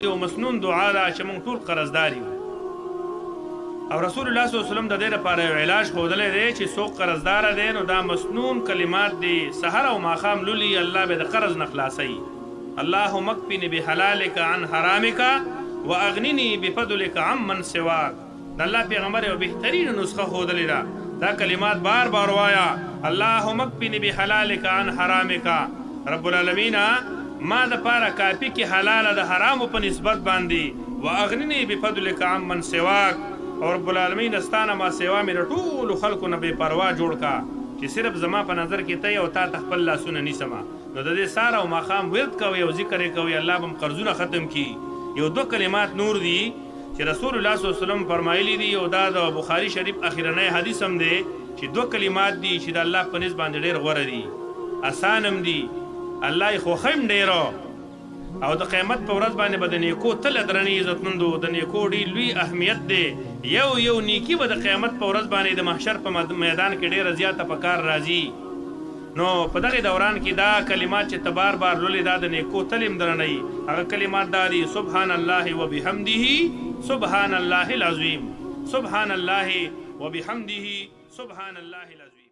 یو مسنون دعا ده چې موږ ټول قرضدار یو او رسول الله صلی الله علیه وسلم د دې لپاره یو علاج ښودلی دی چې څوک قرضدار دی نو دا مسنون کلمات دي سحر او ماښام لولي الله به د قرض نه خلاصوي. اللهم اکفني بحلالک عن حرامک واغنني بفضلک عمن سواک. د الله پیغمبر یو بهترین نسخه ښودلې ده. دا کلمات بار بار وایا. اللهم اکفني بحلالک عن حرامک. رب العالمین ما د پاره کافی کې حلاله د حرامو په نسبت باندې واغنني بفضلک عمن سواک. او رب العالمین استانه ما سوا مې ټولو خلکو نه بې پروا جوړ کا چې صرف زما په نظر کې ته او تا ته خپل لاسونه نیسمه. نو د دې ساره او ماښام ورد کوئ او ذکر یې کوئ الله به قرضونه ختم کي. یو دو کلمات نور دي چې رسول الله صلی الله علیه وسلم فرمایلی دي او دا د بخاری شریف اخیرنی حدیث هم دی چې دو کلمات دي چې د الله په نسبت باندې ډېر غوره دي، اسانم دي، الله یې خوښیم ډېره او د قیامت په ورځ باندې به د نیکو تله درنې عزتمندو د نیکو ډېر لوی اهمیت دی. یو نیکي به د قیامت په ورځ باندې د محشر په میدان کې ډېره زیاته په کار راځي. نو په دغه دوران کې دا کلمات چې ته بار بار لولې دا د نیکو تلې هم درنوي. هغه کلمات دا دي: سبحان الله وبحمده سبحان الله العظیم، سبحان الله وبحمده سبحان الله العظیم.